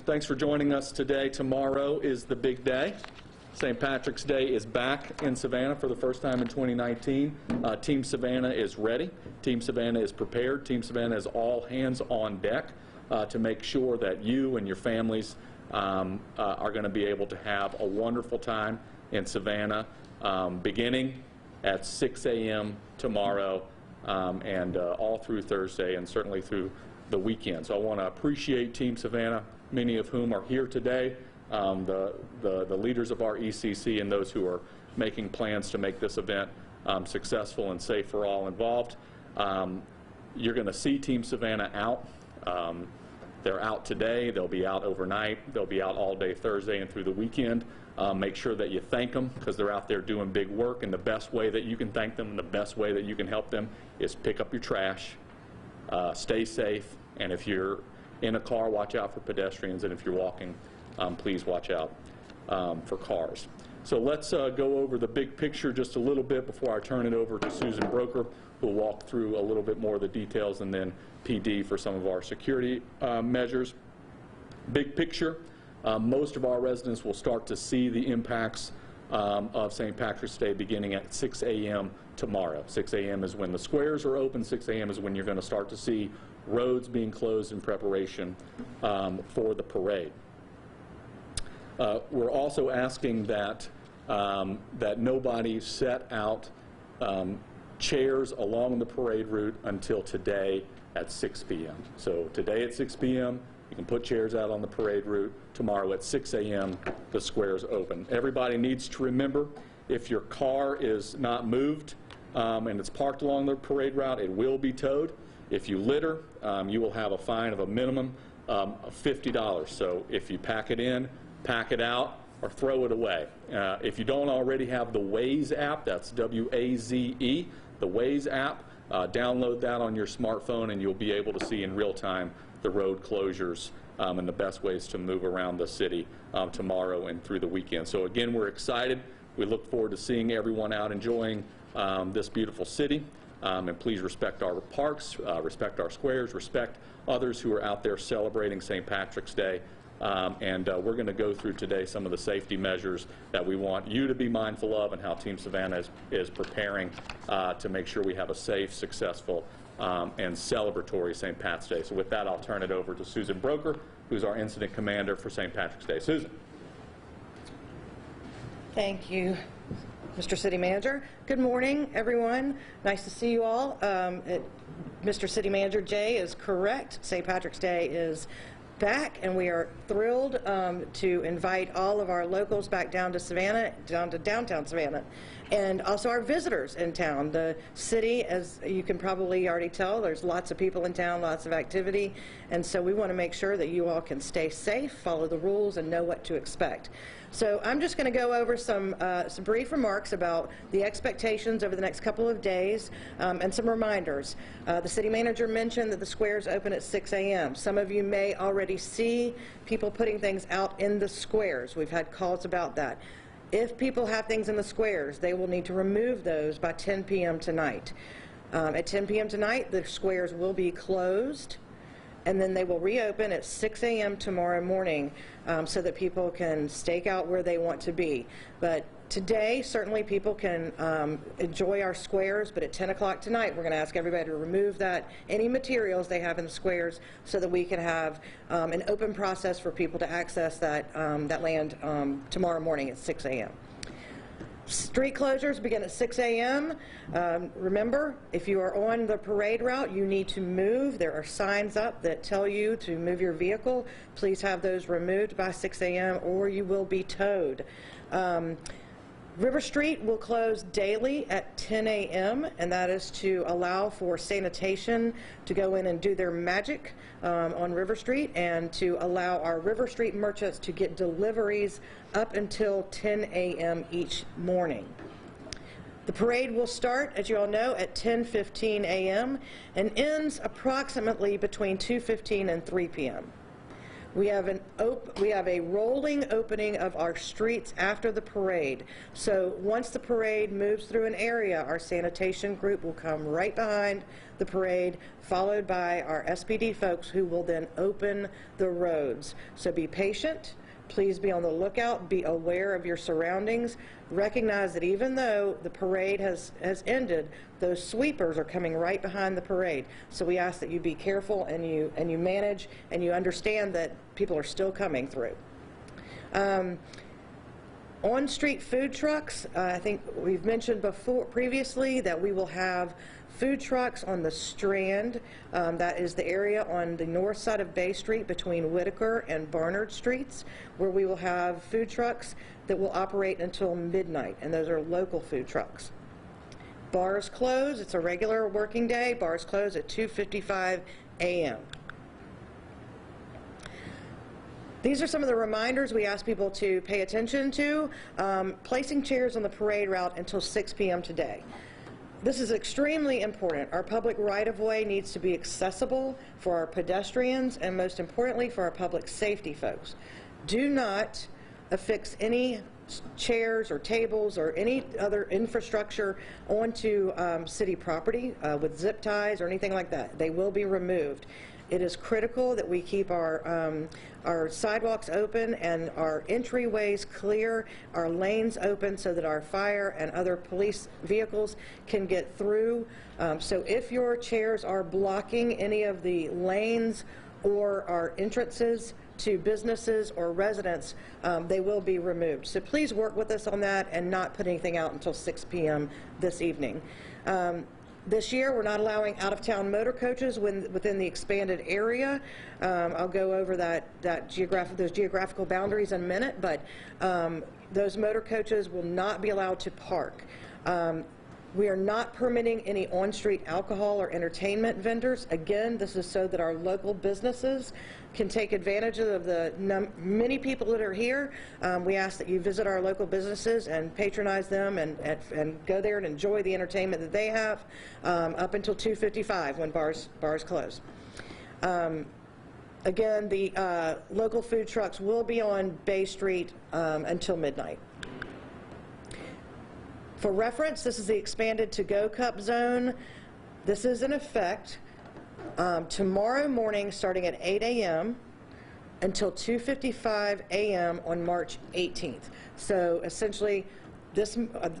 Thanks for joining us today. Tomorrow is the big day. St. Patrick's Day is back in Savannah for the first time in 2019. Team Savannah is ready. Team Savannah is prepared. Team Savannah is all hands on deck to make sure that you and your families are going to be able to have a wonderful time in Savannah beginning at 6 a.m. tomorrow and all through Thursday and certainly through the weekend. So I want to appreciate Team Savannah, many of whom are here today, the leaders of our ECC and those who are making plans to make this event successful and safe for all involved. You're going to see Team Savannah out. They're out today. They'll be out overnight. They'll be out all day Thursday and through the weekend. Make sure that you thank them because they're out there doing big work, and the best way that you can thank them and the best way that you can help them is pick up your trash, stay safe, and if you're in a car, watch out for pedestrians, and if you're walking, please watch out for cars. So let's go over the big picture just a little bit before I turn it over to Susan Broker, who will walk through a little bit more of the details, and then PD for some of our security measures. Big picture, most of our residents will start to see the impacts of St. Patrick's Day beginning at 6 a.m. tomorrow. 6 a.m. is when the squares are open. 6 a.m. is when you're going to start to see roads being closed in preparation for the parade. We're also asking that that nobody set out chairs along the parade route until today at 6 p.m. So today at 6 p.m. you can put chairs out on the parade route. Tomorrow at 6 a.m. the squares open. Everybody needs to remember, if your car is not moved and it's parked along the parade route, it will be towed. If you litter, you will have a fine of a minimum of $50. So if you pack it in, pack it out, or throw it away. If you don't already have the Waze app, that's W-A-Z-E, the Waze app, download that on your smartphone and you'll be able to see in real time the road closures and the best ways to move around the city tomorrow and through the weekend. So again, we're excited. We look forward to seeing everyone out enjoying this beautiful city. And please respect our parks, respect our squares, respect others who are out there celebrating St. Patrick's Day. We're going to go through today some of the safety measures that we want you to be mindful of and how Team Savannah is preparing to make sure we have a safe, successful, and celebratory St. Pat's Day. So with that, I'll turn it over to Susan Broker, who's our incident commander for St. Patrick's Day. Susan. Thank you, Mr. City Manager. Good morning, everyone. Nice to see you all. Mr. City Manager Jay is correct. St. Patrick's Day is back, and we are thrilled to invite all of our locals back down to Savannah, down to downtown Savannah, and also our visitors in town. The city, as you can probably already tell, there's lots of people in town, lots of activity, and so we want to make sure that you all can stay safe, follow the rules, and know what to expect. So I'm just going to go over some brief remarks about the expectations over the next couple of days and some reminders. The city manager mentioned that the squares open at 6 a.m. Some of you may already see people putting things out in the squares. We've had calls about that. If people have things in the squares, they will need to remove those by 10 p.m. tonight. At 10 p.m. tonight, the squares will be closed, and then they will reopen at 6 a.m. tomorrow morning so that people can stake out where they want to be. But today, certainly people can enjoy our squares, but at 10 o'clock tonight, we're going to ask everybody to remove any materials they have in the squares so that we can have an open process for people to access that land tomorrow morning at 6 a.m. Street closures begin at 6 a.m. Remember, if you are on the parade route, you need to move. There are signs up that tell you to move your vehicle. Please have those removed by 6 a.m. or you will be towed. River Street will close daily at 10 a.m. and that is to allow for sanitation to go in and do their magic on River Street and to allow our River Street merchants to get deliveries up until 10 a.m. each morning. The parade will start, as you all know, at 10:15 a.m. and ends approximately between 2:15 and 3 p.m. We have a rolling opening of our streets after the parade. So once the parade moves through an area, our sanitation group will come right behind the parade, followed by our SPD folks who will then open the roads. So be patient. Please be on the lookout. Be aware of your surroundings. Recognize that even though the parade has ended, those sweepers are coming right behind the parade. So we ask that you be careful and you manage and you understand that people are still coming through. On-street food trucks, I think we've mentioned previously that we will have food trucks on the Strand. That is the area on the north side of Bay Street between Whitaker and Barnard Streets, where we will have food trucks that will operate until midnight, and those are local food trucks. Bars close. It's a regular working day. Bars close at 2:55 a.m. These are some of the reminders we ask people to pay attention to. Placing chairs on the parade route until 6 p.m. today. This is extremely important. Our public right-of-way needs to be accessible for our pedestrians and, most importantly, for our public safety folks. Do not affix any chairs or tables or any other infrastructure onto city property with zip ties or anything like that. They will be removed. It is critical that we keep our sidewalks open and our entryways clear, our lanes open so that our fire and other police vehicles can get through. So if your chairs are blocking any of the lanes or our entrances to businesses or residents, they will be removed. So please work with us on that and not put anything out until 6 p.m. this evening. This year, we're not allowing out-of-town motor coaches within the expanded area. I'll go over those geographical boundaries in a minute, but those motor coaches will not be allowed to park. We are not permitting any on-street alcohol or entertainment vendors. Again, this is so that our local businesses can take advantage of the many people that are here. We ask that you visit our local businesses and patronize them and go there and enjoy the entertainment that they have up until 2:55 when bars close. Again, the local food trucks will be on Bay Street until midnight. For reference, this is the expanded to-go cup zone. This is in effect tomorrow morning starting at 8 a.m. until 2:55 a.m. on March 18th. So essentially,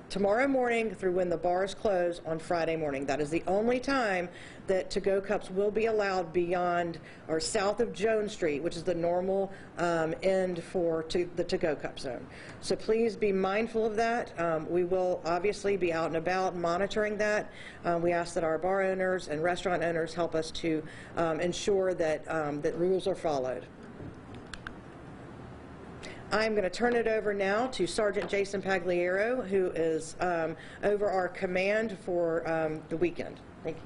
tomorrow morning through when the bars close on Friday morning. That is the only time that to-go cups will be allowed beyond or south of Jones Street, which is the normal end for the to-go cup zone. So please be mindful of that. We will obviously be out and about monitoring that. We ask that our bar owners and restaurant owners help us to ensure that that rules are followed. I'm going to turn it over now to Sergeant Jason Pagliaro, who is over our command for the weekend. Thank you.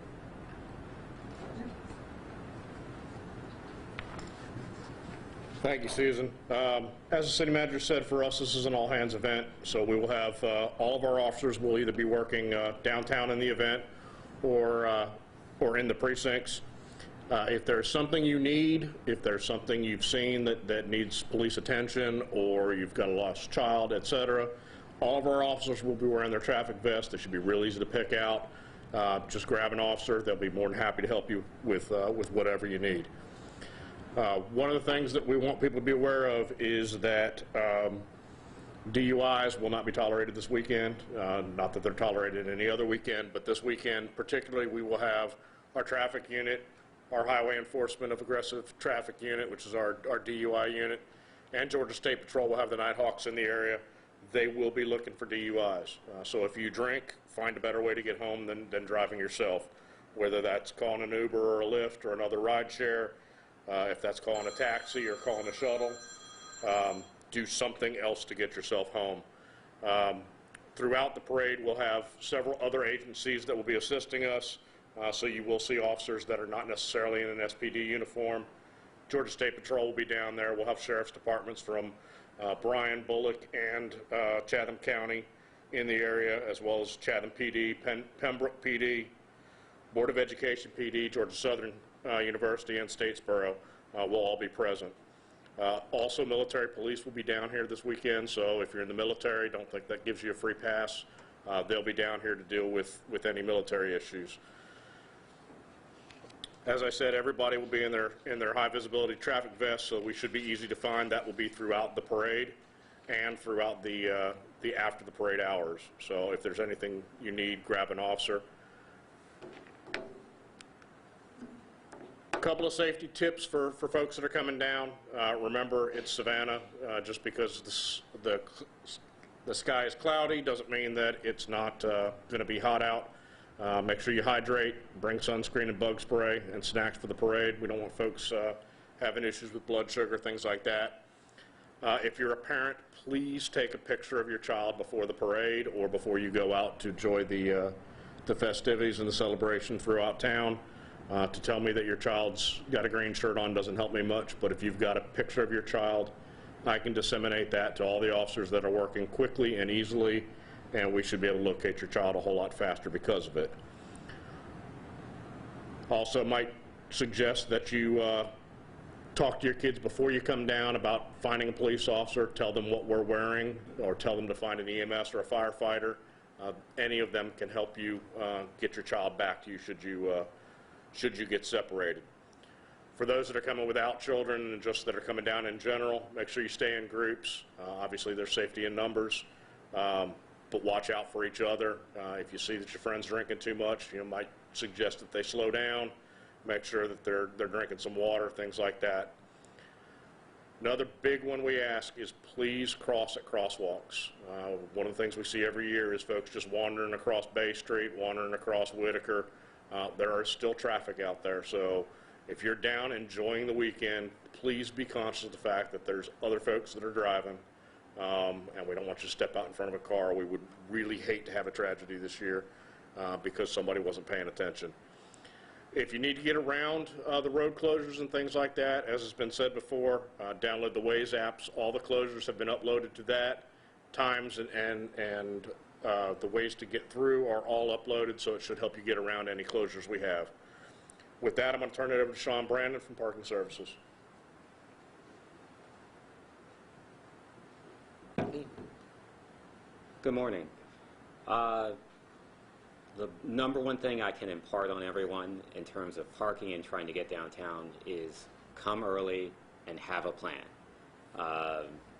Thank you, Susan. As the city manager said, for us this is an all-hands event, so we will have all of our officers will either be working downtown in the event or in the precincts. If there's something you need, if there's something you've seen that needs police attention, or you've got a lost child, etc., all of our officers will be wearing their traffic vests. They should be real easy to pick out. Just grab an officer. They'll be more than happy to help you with whatever you need. One of the things that we want people to be aware of is that DUIs will not be tolerated this weekend. Not that they're tolerated any other weekend, but this weekend particularly we will have our traffic unit, our Highway Enforcement of Aggressive Traffic Unit, which is our DUI unit, and Georgia State Patrol will have the Nighthawks in the area. They will be looking for DUIs. So if you drink, find a better way to get home than driving yourself, whether that's calling an Uber or a Lyft or another ride share, if that's calling a taxi or calling a shuttle, do something else to get yourself home. Throughout the parade, we'll have several other agencies that will be assisting us. So you will see officers that are not necessarily in an SPD uniform. Georgia State Patrol will be down there. We'll have sheriff's departments from Bryan, Bullock, and Chatham County in the area, as well as Chatham PD, Pembroke PD, Board of Education PD, Georgia Southern University, and Statesboro will all be present. Also, military police will be down here this weekend, so if you're in the military, don't think that gives you a free pass. They'll be down here to deal with any military issues. As I said, everybody will be in their high visibility traffic vests, so we should be easy to find. That will be throughout the parade and throughout the after the parade hours. So if there's anything you need, grab an officer. A couple of safety tips for folks that are coming down. Remember, it's Savannah. Just because the sky is cloudy doesn't mean that it's not going to be hot out. Make sure you hydrate, bring sunscreen and bug spray and snacks for the parade. We don't want folks having issues with blood sugar, things like that. If you're a parent, please take a picture of your child before the parade or before you go out to enjoy the festivities and the celebration throughout town. To tell me that your child's got a green shirt on doesn't help me much, but if you've got a picture of your child, I can disseminate that to all the officers that are working quickly and easily, and we should be able to locate your child a whole lot faster because of it. Also might suggest that you talk to your kids before you come down about finding a police officer, tell them what we're wearing, or tell them to find an EMS or a firefighter. Any of them can help you get your child back to you should you get separated. For those that are coming without children and just that are coming down in general, make sure you stay in groups. Obviously, there's safety in numbers, but watch out for each other. If you see that your friend's drinking too much, you might suggest that they slow down. Make sure that they're drinking some water, things like that. Another big one we ask is please cross at crosswalks. One of the things we see every year is folks just wandering across Bay Street, wandering across Whitaker. There is still traffic out there, so if you're down enjoying the weekend, please be conscious of the fact that there's other folks that are driving, and we don't want you to step out in front of a car. We would really hate to have a tragedy this year because somebody wasn't paying attention. If you need to get around the road closures and things like that, as has been said before, download the Waze apps. All the closures have been uploaded to that. Times and the ways to get through are all uploaded, so it should help you get around any closures we have. With that, I'm going to turn it over to Sean Brandon from Parking Services. Good morning. The number one thing I can impart on everyone in terms of parking and trying to get downtown is come early and have a plan.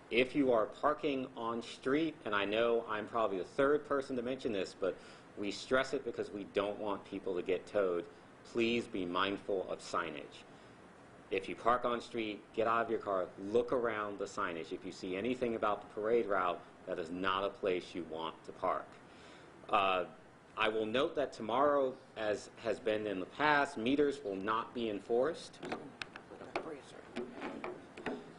If you are parking on street, and I know I'm probably the third person to mention this, but we stress it because we don't want people to get towed, please be mindful of signage. If you park on street, get out of your car, look around the signage. If you see anything about the parade route, that is not a place you want to park. I will note that tomorrow, as has been in the past, meters will not be enforced.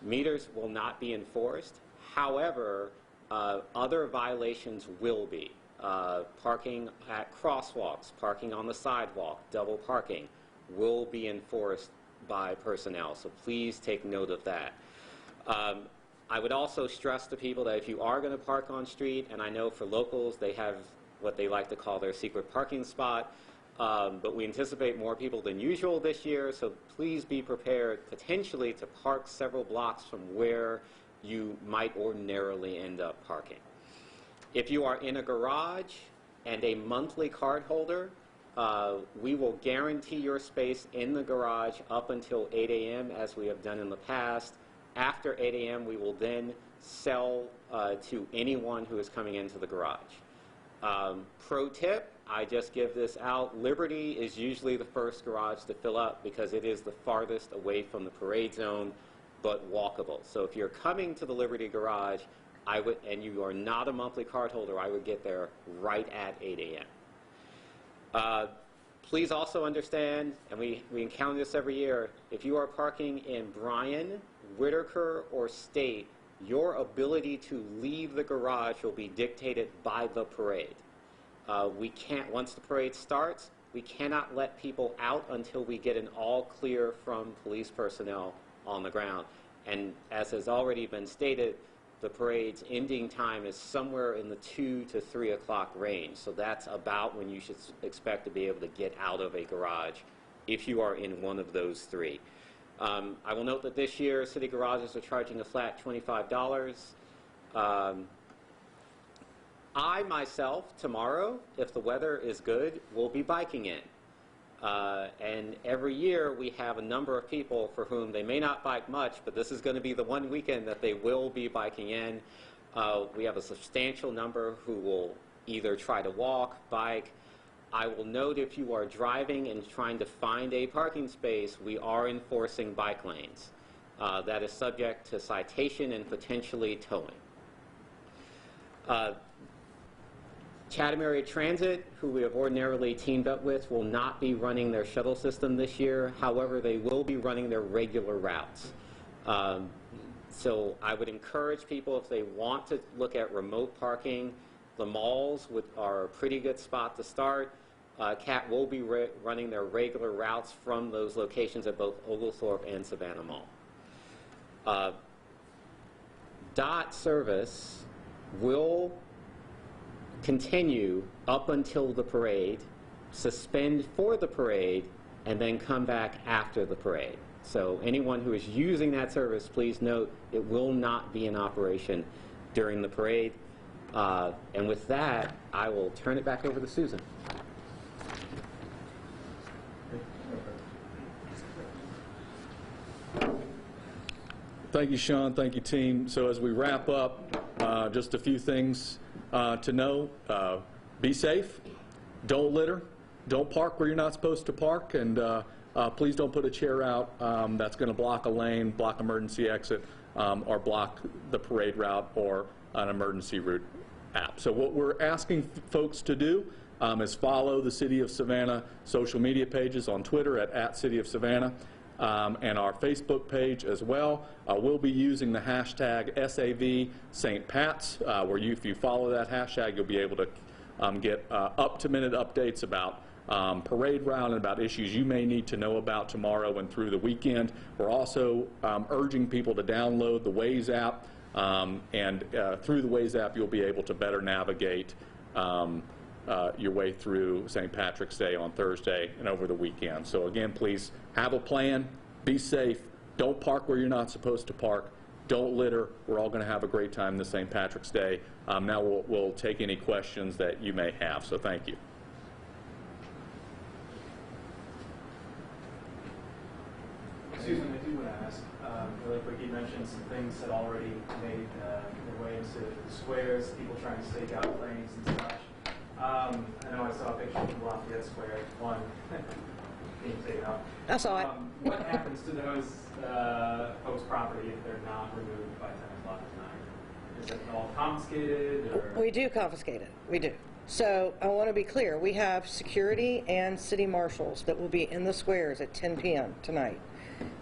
Meters will not be enforced. However, other violations will be. Parking at crosswalks, parking on the sidewalk, double parking will be enforced by personnel, so please take note of that. I would also stress to people that if you are going to park on street, and I know for locals they have what they like to call their secret parking spot, but we anticipate more people than usual this year, so please be prepared potentially to park several blocks from where you might ordinarily end up parking. If you are in a garage and a monthly card holder, we will guarantee your space in the garage up until 8 a.m. as we have done in the past. After 8 a.m. we will then sell to anyone who is coming into the garage. Pro tip, I just give this out, Liberty is usually the first garage to fill up because it is the farthest away from the parade zone, but walkable. So if you're coming to the Liberty garage, and you are not a monthly card holder, I would get there right at 8 a.m. Please also understand, and we encounter this every year, if you are parking in Bryan, Whitaker, or State, your ability to leave the garage will be dictated by the parade. We can't, once the parade starts, we cannot let people out until we get an all clear from police personnel on the ground. And as has already been stated, the parade's ending time is somewhere in the 2 to 3 o'clock range. So that's about when you should expect to be able to get out of a garage if you are in one of those three. I will note that this year, city garages are charging a flat $25. I myself, tomorrow, if the weather is good, will be biking in. And every year we have a number of people for whom they may not bike much, but this is going to be the one weekend that they will be biking in. We have a substantial number who will either try to walk, bike. I will note if you are driving and trying to find a parking space, we are enforcing bike lanes. That is subject to citation and potentially towing. Chatham Area Transit, who we have ordinarily teamed up with, will not be running their shuttle system this year. However, they will be running their regular routes. So I would encourage people, if they want to look at remote parking, the malls are a pretty good spot to start. CAT will be running their regular routes from those locations at both Oglethorpe and Savannah Mall. DOT service will continue up until the parade, suspend for the parade, and then come back after the parade. So anyone who is using that service, please note it will not be in operation during the parade. And with that, I will turn it back over to Susan. Thank you, Sean. Thank you, team. So as we wrap up, just a few things to know. Be safe. Don't litter. Don't park where you're not supposed to park. And please don't put a chair out that's going to block a lane, block emergency exit, or block the parade route or an emergency route app. So what we're asking folks to do is follow the City of Savannah social media pages on Twitter at City of Savannah. And our Facebook page as well. We'll be using the hashtag SAV St. Pat's, where if you follow that hashtag, you'll be able to get up-to-minute updates about parade route and about issues you may need to know about tomorrow and through the weekend. We're also urging people to download the Waze app, and through the Waze app, you'll be able to better navigate your way through St. Patrick's Day on Thursday and over the weekend. So again, please have a plan, be safe, don't park where you're not supposed to park, don't litter. We're all going to have a great time this St. Patrick's Day. Now we'll take any questions that you may have, so thank you. Susan, I do want to ask, really quick, you mentioned some things that already made their way into the squares, people trying to stake out lanes and such. I know I saw a picture from Lafayette Square, one being taken out. I saw it. What happens to those folks' property if they're not removed by 10 o'clock at night? Is it all confiscated? Or? We do confiscate it. We do. So I want to be clear. We have security and city marshals that will be in the squares at 10 p.m. tonight.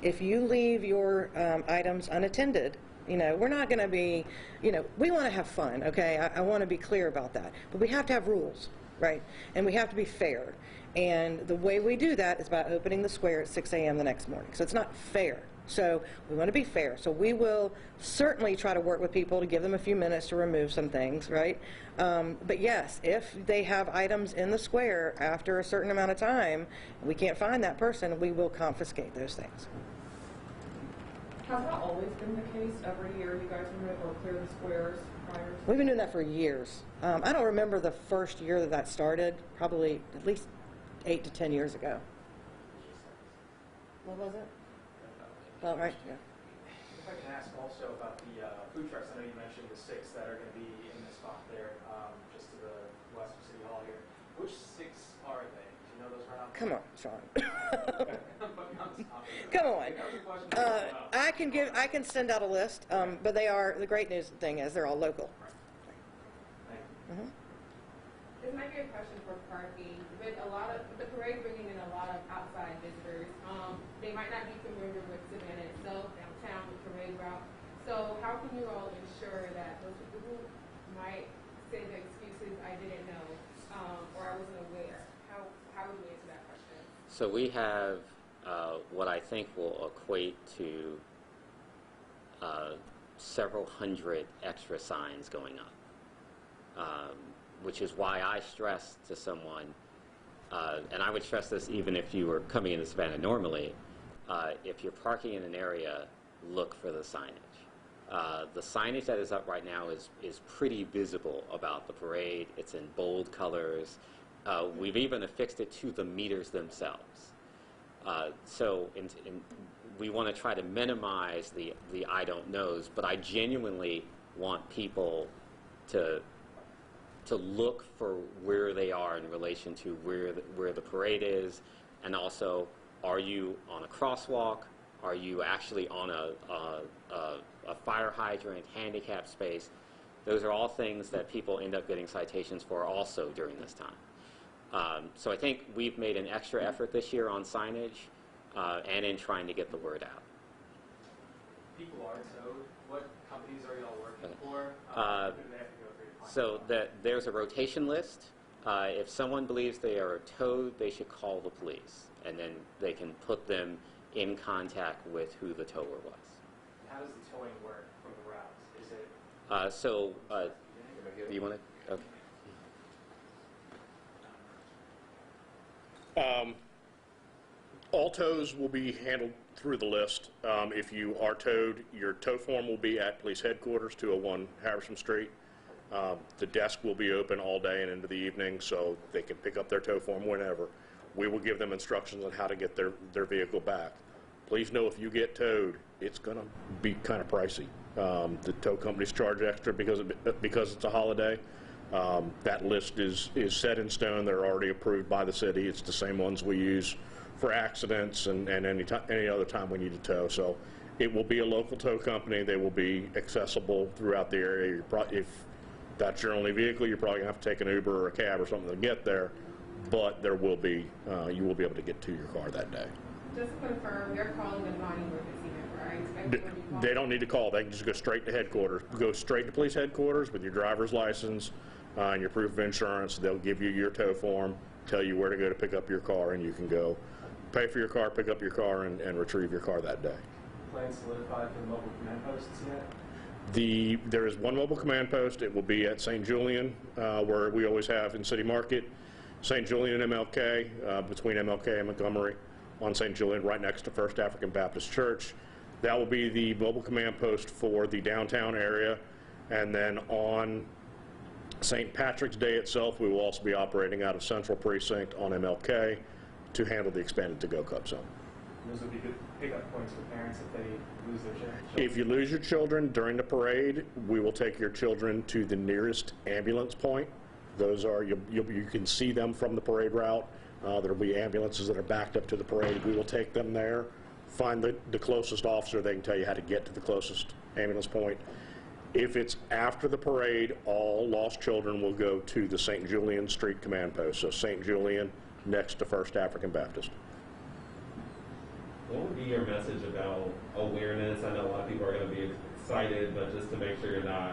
If you leave your items unattended, we're not going to be, we want to have fun, okay? I want to be clear about that. But we have to have rules, right? And we have to be fair. And the way we do that is by opening the square at 6 a.m. the next morning. So it's not fair. So we want to be fair. So we will certainly try to work with people to give them a few minutes to remove some things, right? But yes, if they have items in the square after a certain amount of time, we can't find that person, we will confiscate those things. Has that always been the case? Every year you guys remove or clear the squares prior to? We've been doing that for years. I don't remember the first year that started, probably at least 8 to 10 years ago. What was it? Well, right, yeah. If I can ask also about the food trucks, I know you mentioned the 6 that are going to be in the spot there, just to the west of City Hall here. Which 6 are they? Do you know those right off? Come on, Sean. Come on. I can send out a list, but the great news thing is they're all local. Thank you. This might be a question for parking. With the parade bringing in a lot of outside visitors, they might not be familiar with Savannah itself, downtown, the parade route. So how can you all ensure that those people who might say the excuses, I didn't know, or I wasn't aware, how would we answer that question? So we have what I think will equate to several hundred extra signs going up, which is why I stress to someone, and I would stress this even if you were coming into Savannah normally, if you're parking in an area, look for the signage. The signage that is up right now is pretty visible about the parade. It's in bold colors. We've even affixed it to the meters themselves. So we want to try to minimize the I don't knows, but I genuinely want people to look for where they are in relation to where the parade is, and also, are you on a crosswalk? Are you actually on a fire hydrant, handicap space? Those are all things that people end up getting citations for also during this time. So I think we've made an extra effort this year on signage and in trying to get the word out. People are towed. What companies are y'all working for? Who do they have to go through to find So there's a rotation list. If someone believes they are towed, they should call the police, and then they can put them in contact with who the tower was. How does the towing work from the routes? Is it Do you want to? Okay. All tows will be handled through the list. If you are towed, your tow form will be at police headquarters, 201 Haversham Street. The desk will be open all day and into the evening, so they can pick up their tow form whenever. We will give them instructions on how to get their vehicle back. Please know if you get towed, it's going to be kind of pricey. The tow companies charge extra because it's a holiday. That list is set in stone. They're already approved by the city. It's the same ones we use for accidents and any other time we need to tow. So it will be a local tow company. They will be accessible throughout the area. If that's your only vehicle, you're probably going to have to take an Uber or a cab or something to get there. But there will be, you will be able to get to your car that day. Just to confirm, you're calling a non-emergency number. I expect when you call. They don't need to call. They can just go straight to headquarters. Go straight to police headquarters with your driver's license and your proof of insurance. They'll give you your tow form, tell you where to go to pick up your car, and you can go pay for your car, pick up your car, and retrieve your car that day. plans solidified for the mobile command posts yet? There is one mobile command post. It will be at St. Julian, where we always have in City Market. St. Julian and MLK, between MLK and Montgomery, on St. Julian, right next to First African Baptist Church. That will be the mobile command post for the downtown area. And then on St. Patrick's Day itself, we will also be operating out of Central Precinct on MLK to handle the expanded to-go cup zone. Those would be good pickup points for parents if they lose their children. If you lose your children during the parade, we will take your children to the nearest ambulance point. Those are, you can see them from the parade route. There will be ambulances that are backed up to the parade. We will take them there, find the closest officer. They can tell you how to get to the closest ambulance point. If it's after the parade, all lost children will go to the St. Julian Street Command Post. So St. Julian next to First African Baptist. What would be your message about awareness? I know a lot of people are going to be excited, but just to make sure you're not,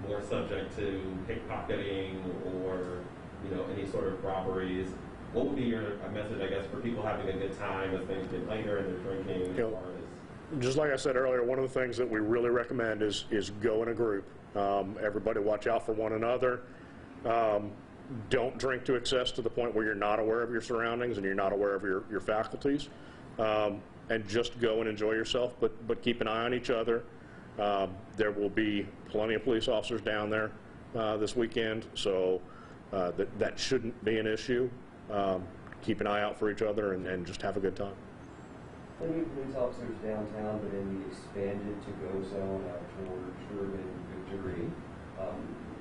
more subject to pickpocketing or, any sort of robberies. What would be your message, I guess, for people having a good time as things get later and they're drinking? Just like I said earlier, one of the things that we really recommend is go in a group. Everybody watch out for one another. Don't drink to excess to the point where you're not aware of your surroundings and you're not aware of your faculties. And just go and enjoy yourself, but keep an eye on each other. There will be plenty of police officers down there this weekend, so that shouldn't be an issue. Keep an eye out for each other and just have a good time. Plenty of police officers downtown, but in the expanded to-go zone out toward Sherman, Victory.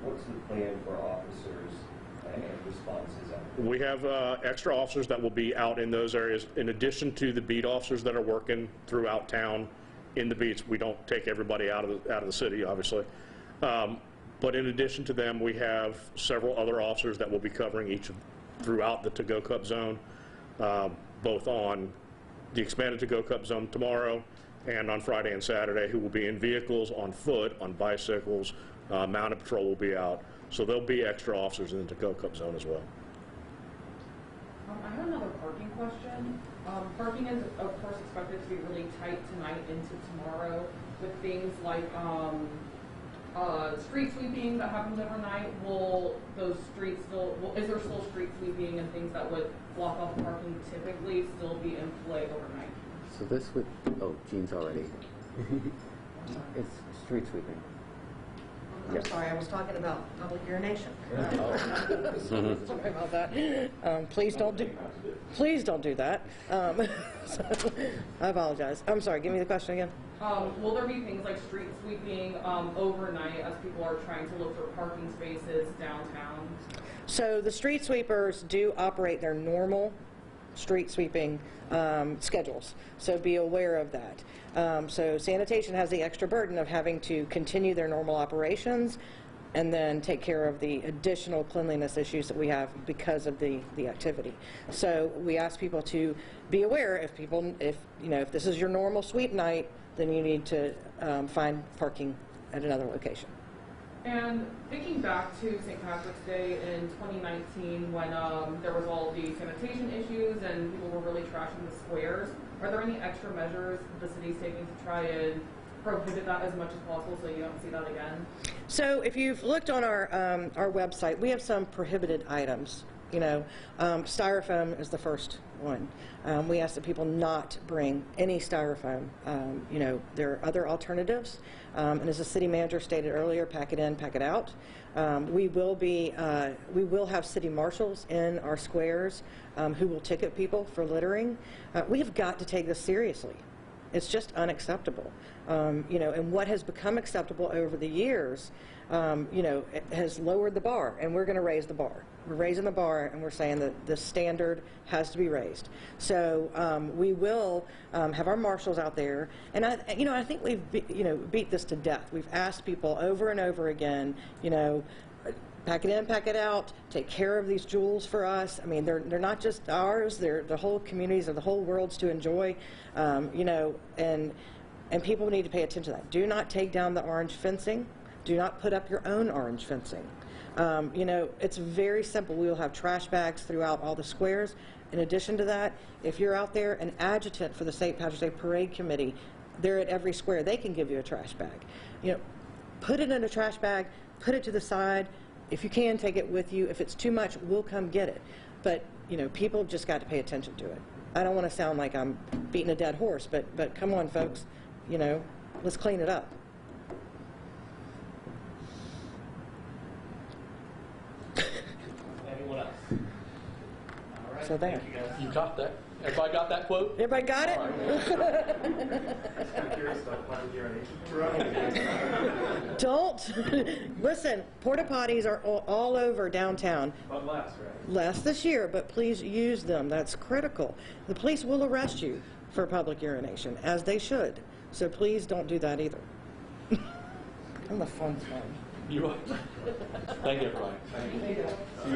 What's the plan for officers and responses out there? We have extra officers that will be out in those areas, in addition to the beat officers that are working throughout town in the beats. We don't take everybody out of the city, obviously. But in addition to them, we have several other officers that will be covering throughout the to-go cup zone, both on the expanded to-go cup zone tomorrow and on Friday and Saturday, who will be in vehicles, on foot, on bicycles. Mounted patrol will be out. So there'll be extra officers in the to-go cup zone as well. I have another parking question. Parking is, of course, expected to be really tight tonight into tomorrow with things like street sweeping that happens overnight. Will those streets is there still street sweeping and things that would block off parking typically still be in play overnight? So this would, oh, Gene's already. It's street sweeping. I'm sorry, I was talking about public urination. Sorry about that. Please don't do that. So, I apologize. I'm sorry, give me the question again. Will there be things like street sweeping overnight as people are trying to look for parking spaces downtown? So the street sweepers do operate their normal street sweeping schedules, so be aware of that. So sanitation has the extra burden of having to continue their normal operations and then take care of the additional cleanliness issues that we have because of the activity. So we ask people to be aware if this is your normal sweep night, then you need to find parking at another location. And thinking back to St. Patrick's Day in 2019 when there was all the sanitation issues and people were really trashing the squares, are there any extra measures the city's taking to try and prohibit that as much as possible so you don't see that again? So if you've looked on our website, we have some prohibited items. Styrofoam is the first one. We ask that people not bring any styrofoam. There are other alternatives. And as the city manager stated earlier, pack it in, pack it out. We will have city marshals in our squares who will ticket people for littering. We have got to take this seriously. It's just unacceptable. And what has become acceptable over the years, it has lowered the bar, and we're going to raise the bar. We're raising the bar, and we're saying that the standard has to be raised. So we will have our marshals out there, and I think we've beat this to death. We've asked people over and over again, pack it in, pack it out, take care of these jewels for us. I mean, they're not just ours, they're the whole communities of the whole world's to enjoy, and people need to pay attention to that. Do not take down the orange fencing. Do not put up your own orange fencing. It's very simple. We will have trash bags throughout all the squares. In addition to that, if you're out there, an adjutant for the St. Patrick's Day Parade Committee, they're at every square. They can give you a trash bag. Put it in a trash bag, put it to the side. If you can, take it with you. If it's too much, we'll come get it. But, people have just got to pay attention to it. I don't want to sound like I'm beating a dead horse, but come on, folks. Let's clean it up. Anyone else? All right. So there. Thank you, guys. You got that? Everybody got that quote? Everybody got it? I'm curious about public urination. Don't. Listen, porta potties are all over downtown. But less, right? Less this year, but please use them. That's critical. The police will arrest you for public urination, as they should. So please don't do that either. I'm the fun one. You are. Thank you, everybody. Thank you.